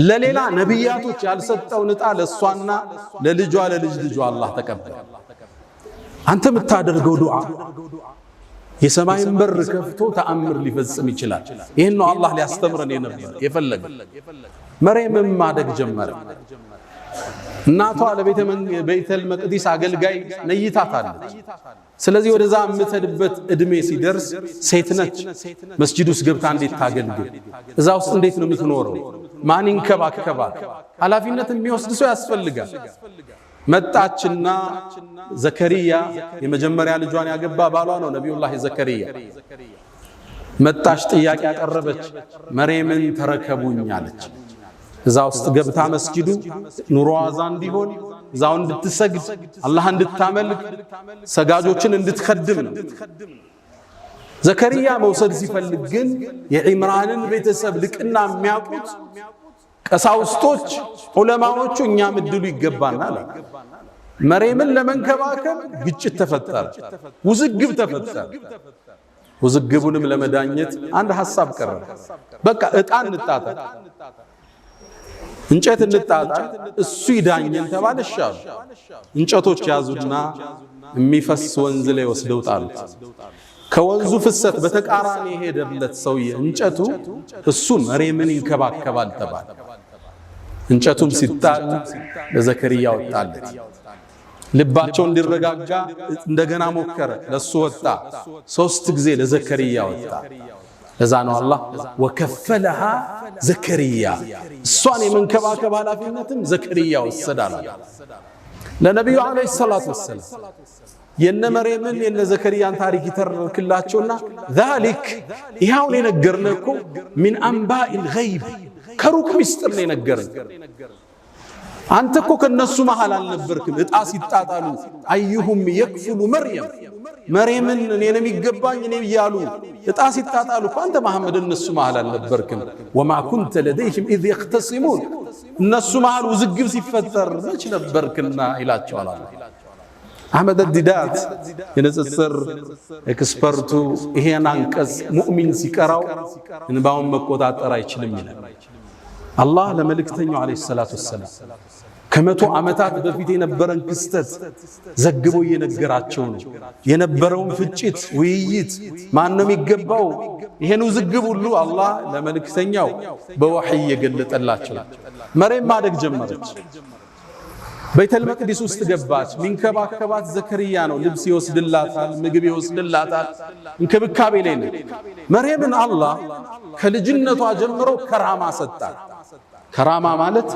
ለሌላ ነብያቶች ያልሰጠው ንጣ ለሷና ለልጇ ለልጅ ልጇ አላህ ተቀበለ። አንተ የምታደርገው ዱዓ የሰማይን በር ከፍቶ ተአምር ሊፈጽም ይችላል። ይሄን ነው አላህ ሊያስተምረን የፈለገ። መርየምም ማደግ ጀመረ። እናቷ ለቤተል መቅዲስ አገልጋይ ነይታታለች። ስለዚህ ወደዛ የምትሄድበት እድሜ ሲደርስ ሴት ነች። መስጂድ ውስጥ ገብታ እንዴት ታገልግል? እዛ ውስጥ እንዴት ነው የምትኖረው? ማን ይንከባከባል? ኃላፊነት የሚወስድ ሰው ያስፈልጋል። መጣችና ዘከሪያ የመጀመሪያ ልጇን ያገባ ባሏ ነው ነቢዩላህ ዘከሪያ። መጣች፣ ጥያቄ ያቀረበች፣ መርየምን ተረከቡኝ አለች። እዛ ውስጥ ገብታ መስጂዱ ኑሮዋ እዛ እንዲሆን እዛው እንድትሰግድ አላህ እንድታመልክ ሰጋጆችን እንድትከድም ነው። ዘከሪያ መውሰድ ሲፈልግ ግን የዒምራንን ቤተሰብ ልቅና የሚያውቁት ቀሳውስቶች ዑለማዎቹ እኛም እድሉ ይገባናል። መርየምን ለመንከባከብ ግጭት ተፈጠረ፣ ውዝግብ ተፈጠረ። ውዝግቡንም ለመዳኘት አንድ ሐሳብ ቀረበ። በቃ ዕጣ እንጣጣ፣ እንጨት እንጣጣ፣ እሱ ይዳኘን ተባለ። ሻሉ እንጨቶች ያዙና የሚፈስ ወንዝ ላይ ወስደው ጣሉት። ከወንዙ ፍሰት በተቃራኒ ሄደለት ሰውዬ እንጨቱ እሱ መርየምን ይንከባከባል ተባለ። እንጨቱም ሲጣል ለዘከሪያ ወጣለት። ልባቸው እንዲረጋጋ እንደገና ሞከረ፣ ለሱ ወጣ። 3 ጊዜ ለዘከሪያ ወጣ። ለዛ ነው አላህ ወከፈለሃ ዘከሪያ፣ እሷን የመንከባከብ ኃላፊነትም ዘከሪያ ወሰዳል። ለነብዩ አለይሂ ሰላቱ ወሰለም የነ መርየምን የነ ዘከሪያን ታሪክ ይተርክላቸውና ذلك ይሄውን የነገርነው እኮ ሚን አንባኢል ገይብ ከሩቅ ሚስጥር ነው የነገርን። አንተ እኮ ከነሱ መሃል አልነበርክም። ዕጣ ሲጣጣሉ አዩሁም የክፍሉ መርየምን እኔ ነው የሚገባኝ እኔ ይያሉ ዕጣ ሲጣጣሉ አንተ መሐመድ እነሱ መሃል አልነበርክም። ወማ ኩንተ ለደይህም ኢዝ يختصمون እነሱ መሃል ውዝግብ ሲፈጠር መች ነበርክና ይላቸዋል። አህመድ አልዲዳት የንጽጽር ኤክስፐርቱ ይሄን አንቀጽ ሙእሚን ሲቀራው እንባውን መቆጣጠር አይችልም ይላል። አላህ ለመልእክተኛው አለይሂ ሰላቱ ወሰለም ከመቶ ዓመታት በፊት የነበረን ክስተት ዘግቦ እየነገራቸው ነው። የነበረውን ፍጭት ውይይት ማን ነው የሚገባው ይሄን ውዝግብ ሁሉ አላህ ለመልእክተኛው በወህይ የገለጠላቸው። መርየም ማደግ ጀመረች። ቤተል መቅዲስ ውስጥ ገባች። ሚንከባከባት ዘከሪያ ነው። ልብስ ይወስድላታል፣ ምግብ ይወስድላታል። እንክብካቤ ላይ ነው። መርየምን አላህ ከልጅነቷ ጀምሮ ከራማ ሰጣት። ከራማ ማለት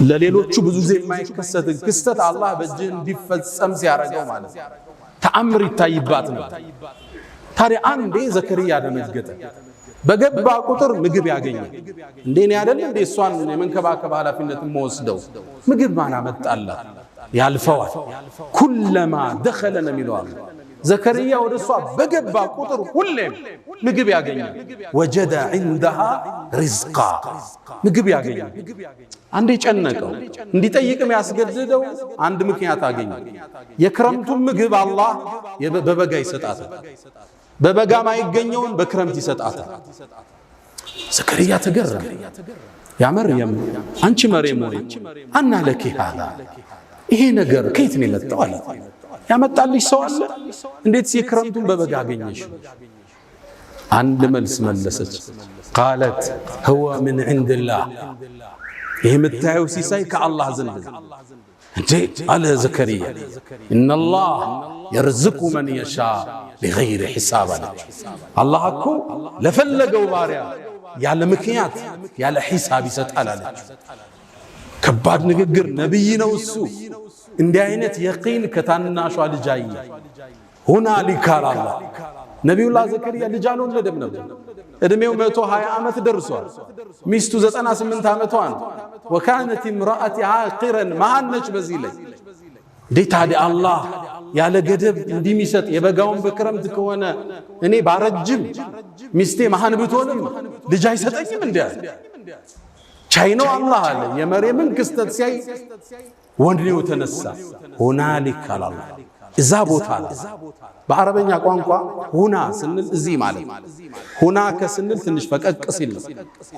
ለሌሎቹ ብዙ ጊዜ የማይከሰት ክስተት አላህ በእጅህ እንዲፈጸም ሲያረጋው ማለት ተአምር ይታይባት ነው። ታዲያ አንዴ ዘከሪያ ደነገጠ። በገባ ቁጥር ምግብ ያገኛል። እንዴ ነው አይደል? እንዴ እሷን የመንከባከብ ኃላፊነት ወስደው ምግብ ማን አመጣላት? ያልፈዋል። ኩለማ ደኸለ ነው የሚለው ዘከሪያ ወደሷ በገባ ቁጥር ሁሌም ምግብ ያገኛል። ወጀደ ዐንደሃ ሪዝቃ ምግብ ያገኛል። አንዴ ጨነቀው፣ እንዲጠይቅም ያስገድደው አንድ ምክንያት አገኘ። የክረምቱን ምግብ አላህ በበጋ ይሰጣታል። በበጋ ማይገኘውን በክረምት ይሰጣታል። ዘከሪያ ተገረመ። ያ መርየም አንቺ መርየም ሆይ አና ለኪ ሃዛ ይሄ ነገር ከየት ነው የመጣው አለ። ያመጣልሽ ሰው አለ? እንዴት የክረምቱን በበጋ አገኘሽ? አንድ መልስ መለሰች። ቃለት ሁወ ምን ዐንድላህ ይሄ የምታየው ሲሳይ ከአላህ ዘንድ ነው። እንዴ አለ ዘከሪያ ኢነላህ የርዝቁ መን የሻ ቢገይሪ ሒሳብ አለች። አላህ እኮ ለፈለገው ባሪያ ያለ ምክንያት ያለ ሒሳብ ይሰጣል አለች። ከባድ ንግግር፣ ነብይ ነው እሱ። እንዲህ አይነት የቂን ከታናሿ ልጅ አየ። ሁናሊከ አላህ ነቢዩላህ ዘከሪያ ልጅ አልወለደም ነበር። እድሜው 120 ዓመት ደርሷል። ሚስቱ 98 ዓመቷ ነው። ወካነት امرأتي عاقرا ማነች በዚህ ላይ እንዴት ታዲያ አላህ ያለ ገደብ እንዲሚሰጥ የበጋውን በክረምት ከሆነ እኔ ባረጅም ሚስቴ መሃን ብትሆንም ልጅ አይሰጠኝም እንዴ? ቻይ ነው አላህ አለ። የመርየምን ክስተት ሲያይ ወንድኔው ተነሳ። ሁናሊከ አላህ እዛ ቦታ ላይ በአረበኛ ቋንቋ ሁና ስንል እዚህ ማለት ሁናከ ስንል ትንሽ ፈቀቅ ሲል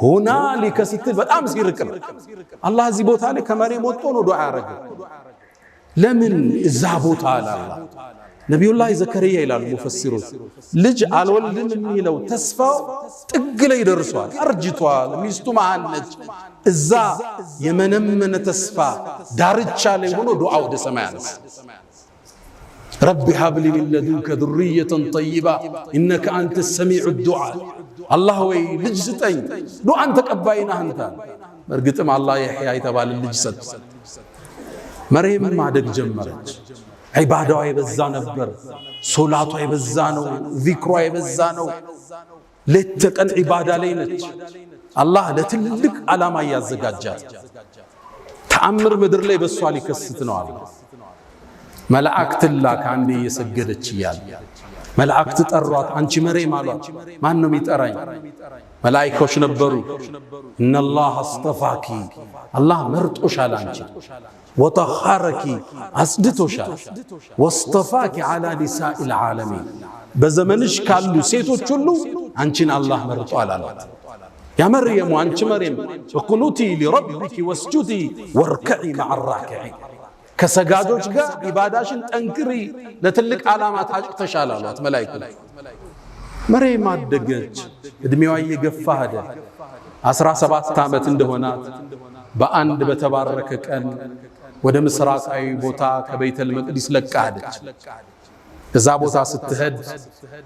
ሁናሊከ ስትል በጣም ሲርቅ ነው። አላህ እዚህ ቦታ ላይ ከመሬት ወጥቶ ነው ዱዓ ያደረገው። ለምን እዛ ቦታ አለ አላህ? ነቢዩላህ ዘከርያ ይላሉ ሙፈሲሮች ልጅ አልወልድም የሚለው ተስፋው ጥግ ላይ ደርሷል፣ አርጅቷል፣ ሚስቱ መሃል ነች። እዛ የመነመነ ተስፋ ዳርቻ ላይ ሆኖ ዱዓ ወደ ሰማይ አነሳ። ረቢ ሀብሊ ሚን ለዱንከ ዙርየተን ጠይባ ኢነከ አንተ ሰሚዑ ዱዓ። አላህ ወይ ልጅ ስጠኝ፣ ዱዓን ተቀባይ ነህ አንተ። በእርግጥም አላህ የሕያ የተባለ ልጅ ሰጠ። መርየም ማደግ ጀመረች። ዒባዳዋ የበዛ ነበር፣ ሶላቷ የበዛ ነው፣ ዚክሯ የበዛ ነው። ሌት ተቀን ዒባዳ ላይ ነች። አላህ ለትልቅ ዓላማ እያዘጋጃት ተአምር ምድር ላይ በሷ ሊከስት ነው አለ። መላእክት ላከ አንዴ እየሰገደች እያለ መላእክት ጠሯት። አንቺ መርየም አሏት። ማን ነው የሚጠራኝ? መላእክቶች ነበሩ። ኢነላህ አስጠፋኪ፣ አላህ መርጦሻል አንቺ ወጠኻረኪ አጽድቶሻል፣ ወስጠፋኪ ዓላ ኒሳኢል ዓለሚን በዘመንሽ ካሉ ሴቶች ሁሉ አንቺን አላህ መርጧል አላት። ያ መርየም አንቺ መርየም እቁኑቲ ሊረቢኪ ወስጁዲ ወርከዒ መዓ ራኪዒን ከሰጋጆች ጋር ኢባዳሽን ጠንክሪ፣ ለትልቅ ዓላማ ታጭተሻል አሏት መላእክቱ። መርየም አደገች፣ እድሜዋ እየገፋ ሄደ። 17 ዓመት እንደሆናት በአንድ በተባረከ ቀን ወደ ምስራቃዊ ቦታ ከቤተል መቅዲስ ለቃ ሄደች። እዛ ቦታ ስትሄድ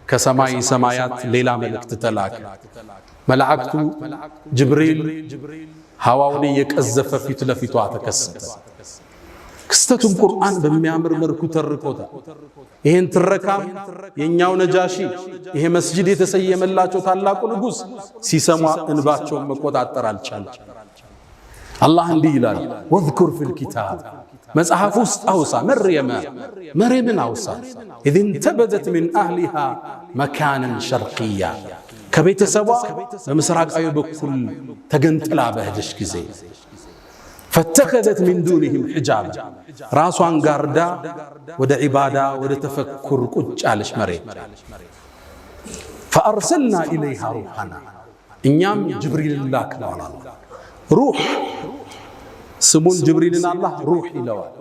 ከሰማይ ሰማያት ሌላ መልእክት ተላከ። መላእክቱ ጅብሪል ሐዋውን እየቀዘፈ ፊት ለፊቷ ተከሰተ። ክስተቱን ቁርአን በሚያምር መልኩ ተርኮታል። ይሄን ትረካም የኛው ነጃሺ ይሄ መስጂድ የተሰየመላቸው ታላቁ ንጉሥ ሲሰማ እንባቸውን መቆጣጠር አልቻለም። አላህ እንዲህ ይላል፣ ወዝኩር ፊል ኪታብ መጽሐፍ ውስጥ አውሳ መርየምን አውሳ ኢዝ እንተበዘት ሚን አህሊሃ መካነን ሸርቅያ ከቤተሰቧ በምስራቃዊ በኩል ተገንጥላ በሄደች ጊዜ ፈተኸዘት ሚን ዱንህም ሒጃባ ራሷን ጋርዳ ወደ ዒባዳ ወደ ተፈኩር ቁጭ አለች መርየም። ፈአርሰልና ኢለይሃ ሩሐና እኛም ጅብሪልን ላክነው አለ። ሩህ ስሙን ጅብሪልን አላህ ሩህ ይለዋል።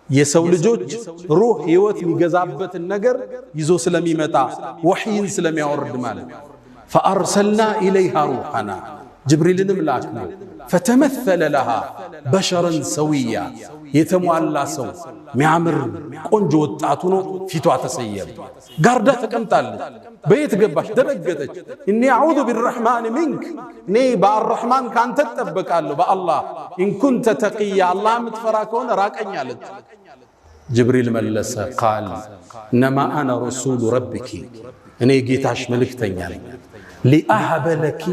የሰው ልጆች ሩህ ህይወት የሚገዛበትን ነገር ይዞ ስለሚመጣ ወሕይን ስለሚያወርድ ማለት ፈአርሰልና ኢለይሃ ሩሐና ጅብሪልንም ላክነው። ፈተመሰለ ለሃ በሸረን ሰውያ የተሟላ ሰው ሚያምር ቆንጆ ወጣት ሆኖ ፊቷ ተሰየመ። ጋርዳ ተቀምጣለች። በየት ገባች? ደነገጠች። እኒ አዑዙ ቢረሕማን ሚንክ እኔ በአረሕማን ካንተ እጠበቃለሁ በአላህ ኢንኩንተ ተቂያ አላህ የምትፈራ ከሆነ ራቀኝ አለች። ጅብሪል መለሰ ቃል እነማ አነ ረሱሉ ረቢኪ እኔ ጌታሽ መልእክተኛ ነኝ። ሊአሀበ ለኪ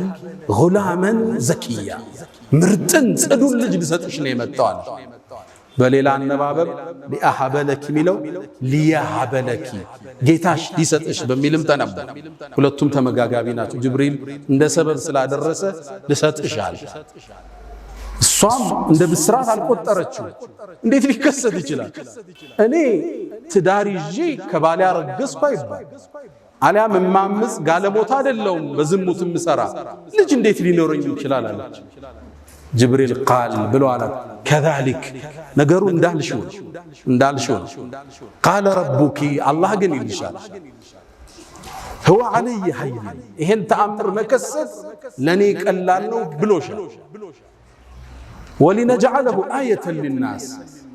ጉላመን ዘኪያ ምርጥን ጽዱን ልጅ ልሰጥሽ ነው የመጣው አለ። በሌላ አነባበብ ሊአሀበ ለኪ ሚለው ሊያሀበ ለኪ ጌታሽ ሊሰጥሽ በሚልም ተነበረ። ሁለቱም ተመጋጋቢ ናቸው። ጅብሪል እንደ ሰበብ ስላደረሰ ልሰጥሽ አለ። እሷም እንደ ብስራት አልቆጠረችው። እንዴት ሊከሰት ይችላል? እኔ ትዳር ይዤ ከባሌ አረገዝኩ አይባል፣ አሊያም እማምስ ጋለሞታ አይደለሁም በዝሙት ምሰራ ልጅ እንዴት ሊኖረኝ ይችላል አለች። ጅብሪል ቃል ብሎ አላት ከዛሊክ ነገሩ እንዳልሽው ቃለ ረቡኪ አላህ ግን ይልሻል هو علي هين ይሄን ተአምር መከሰት ለኔ ቀላል ነው ብሎሻል። ወሊነجعله آية للناس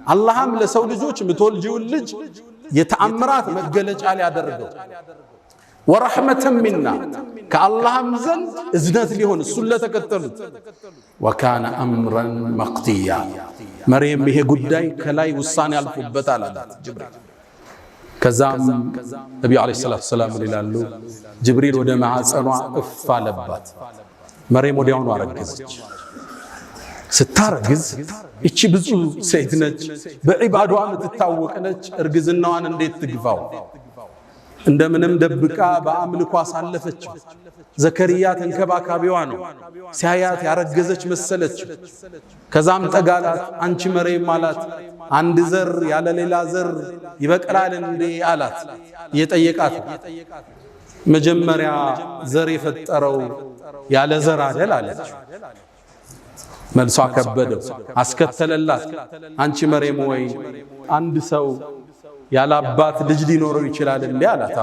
አላህም ለሰው ልጆች ምትወልጂውን ልጅ የተአምራት መገለጫ ሊያደርገው ወረሕመተን ሚና ከአላህም ዘንድ እዝነት ሊሆን እሱን ለተከተሉት ወካነ አምረን መቅድያ መርየም ይሄ ጉዳይ ከላይ ውሳኔ አልፎበታል አላት ጅብሪል። ከዛም ነቢዩ ዓለይሂ ሰላቱ ወሰላም ይላሉ ጅብሪል ወደ ማዕፀኗ እፍ አለባት። መርየም ወዲያውኑ አረገዘች። ስታረግዝ እቺ ብዙ ሴት ነች፣ በዒባዷ የምትታወቅ ነች። እርግዝናዋን እንዴት ትግፋው? እንደምንም ደብቃ በአምልኮ አሳለፈችው። ዘከርያ ተንከባካቢዋ ነው። ሲያያት ያረገዘች መሰለች። ከዛም ጠጋላት፣ አንቺ መርየም አላት፣ አንድ ዘር ያለ ሌላ ዘር ይበቅላል እንዴ አላት። እየጠየቃት መጀመሪያ ዘር የፈጠረው ያለ ዘር አይደል አለች። መልሷ ከበደው፣ አስከተለላት። አንቺ መርየም ወይ አንድ ሰው ያለ አባት ልጅ ሊኖረው ይችላል እንዴ አላት።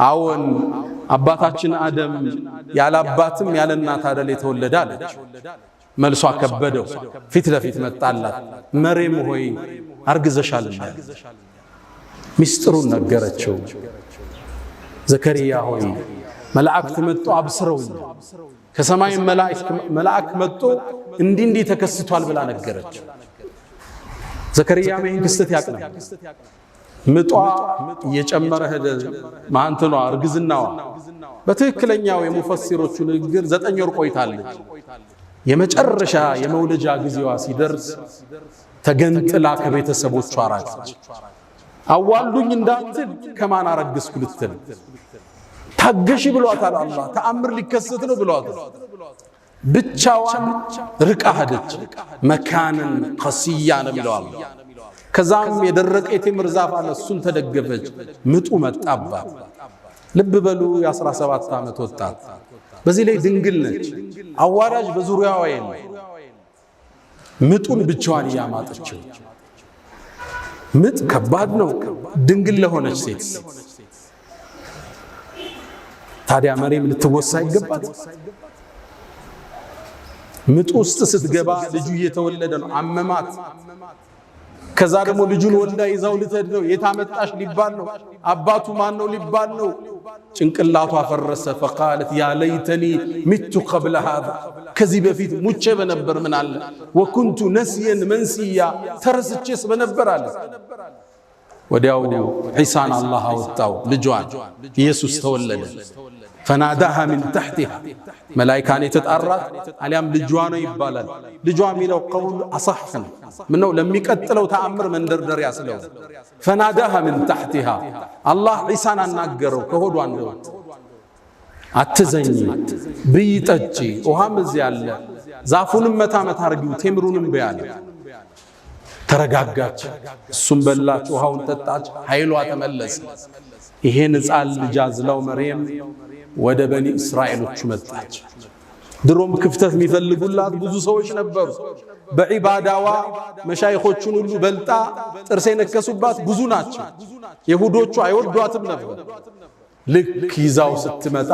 አዎን አባታችን አደም ያለ አባትም ያለ እናት አይደል የተወለደ አለች። መልሷ ከበደው፣ ፊት ለፊት መጣላት። መርየም ሆይ አርግዘሻል እንዴ? ሚስጥሩን ነገረችው። ዘከርያ ሆይ መላእክት መጥቶ አብስረውኝ፣ ከሰማይ መልአክ መጥቶ እንዲህ ተከስቷል ብላ ነገረች። ዘከርያ ይህን ክስተት ያቅ ነው። ምጧ እየጨመረ ሄደ። ማንተኗ እርግዝናዋ በትክክለኛው የሙፈሲሮቹ ንግግር 9 ወር ቆይታለች። የመጨረሻ የመውለጃ ጊዜዋ ሲደርስ ተገንጥላ ከቤተሰቦቿ ራቀች። አዋሉኝ እንዳትል ከማን አረግስኩ ልትል ታገሺ ብሏታል አላህ። ተአምር ሊከሰት ነው ብሏታል። ብቻዋን ርቃ ሄደች። መካንን ቀስያ ነው ብለዋል። ከዛም የደረቀ የቴምር ዛፍ አለ፣ እሱን ተደገፈች። ምጡ መጣባት። ልብ በሉ የ17 ዓመት ወጣት፣ በዚህ ላይ ድንግል ነች። አዋላጅ በዙሪያዋ የለም። ምጡን ብቻዋን እያማጠችው። ምጥ ከባድ ነው ድንግል ለሆነች ሴት። ታዲያ መርየም ልትወሳ ይገባት? ምጡ ውስጥ ስትገባ ልጁ እየተወለደ ነው። አመማት። ከዛ ደግሞ ልጁን ወልዳ ይዛው ልትሄድ ነው። የታመጣሽ ሊባል ነው። አባቱ ማን ነው ሊባል ነው። ጭንቅላቷ ፈረሰ። ፈቃለት ያ ለይተኒ ሚቱ ቀብለ ሃዛ፣ ከዚህ በፊት ሙቼ በነበር ምን አለ። ወኩንቱ ነስየን መንስያ፣ ተረስቼስ በነበር አለ። ወዲያው ዒሳን አላህ አወጣው፣ ልጇን ኢየሱስ ተወለደ። ፈናዳሃ ሚን ተሕቲሃ፣ መላኢካን የተጣራት አሊያም ልጇ ነው ይባላል። ልጇ የሚለው ቀውል አሳሕ ነው። ምነው ለሚቀጥለው ተአምር መንደርደሪያ ስለው። ፈናዳሃ ሚን ተሕቲሃ፣ አላህ ዒሳን አናገረው ከሆዷ እንደወጥ። አትዘኝ፣ ብይ፣ ጠጪ፣ ውሃም እዚህ አለ፣ ዛፉንም መታ አርጊው፣ ቴምሩንም በያለ። ተረጋጋች። እሱም በላች፣ ውሃውን ጠጣች፣ ኃይሏ ተመለሰ። ይሄን ሕፃን ልጅ አዝላው መርየም ወደ በኒ እስራኤሎቹ መጣች። ድሮም ክፍተት የሚፈልጉላት ብዙ ሰዎች ነበሩ። በዒባዳዋ መሻይኾቹን ሁሉ በልጣ ጥርስ የነከሱባት ብዙ ናቸው። የሁዶቹ አይወዷትም ነበር። ልክ ይዛው ስትመጣ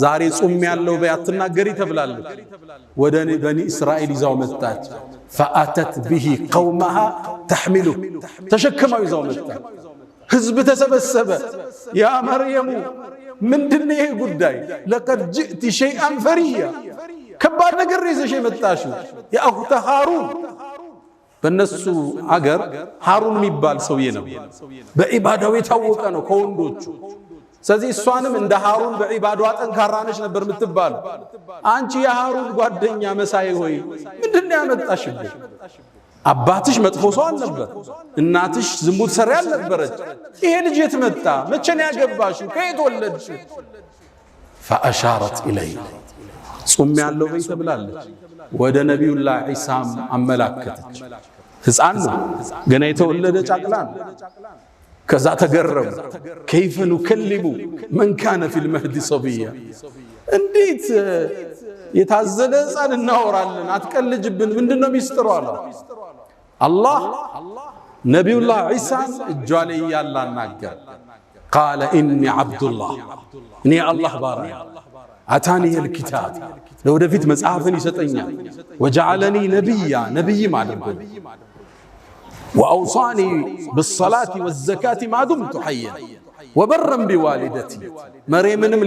ዛሬ ጾም ያለው በያትናገሪ ተብላለች። ወደ በኒ እስራኤል ይዛው መጣች። ፈአተት ቢሂ ቀውመሃ ተሕሚሉ፣ ተሸክማው ይዛው መጣች። ህዝብ ተሰበሰበ። ያ መርየሙ ምንድነው ይሄ ጉዳይ? ለቀድ ጅእቲ ሸይአን ፈሪያ፣ ከባድ ነገር ይዘሽ የመጣሽው። የአኽተ ሃሩን፣ በነሱ አገር ሃሩን የሚባል ሰውዬ ነው። በዒባዳው የታወቀ ነው ከወንዶቹ። ስለዚህ እሷንም እንደ ሃሩን በዒባዳዋ ጠንካራ ነች ነበር የምትባለው። አንቺ የሃሩን ጓደኛ መሳይ ሆይ ምንድነው ያመጣሽብሽ? አባትሽ መጥፎ ሰው አልነበር፣ እናትሽ ዝሙት ሰሪ አልነበረች። ይሄ ልጅ የት መጣ? መቼ ነው ያገባሽው? ከየት ወለድሽ? ፈአሻረት ኢለይ፣ ጾም ያለው በይ ተብላለች። ወደ ነቢዩላህ ዒሳም አመላከተች። ሕፃን ነው ገና የተወለደ ጫቅላ ነው። ከዛ ተገረሙ። ከይፈ ኑከሊሙ መን ካነ ፊል መህዲ ሰብያ፣ እንዴት የታዘለ ሕፃን እናወራለን? አትቀልጅብን፣ ምንድነው ሚስጥሩ አለ። አላህ ነቢዩላህ ዒሳን እጇ ላይ ያለ አናገር። ቃለ ኢኒ ዓብዱላህ፣ እኔ አላህ ባሪያ፣ አታኒየል ኪታብ፣ ለወደፊት መጽሐፍን ይሰጠኛል። ወጀዓለኒ ነቢያ፣ ነቢይም አድርጎኝ። ወአውሳኒ ብሰላቲ ወዘካቲ ማ ዱምቱ ሐየን ወበረን ቢዋሊደቲ፣ መርየምንም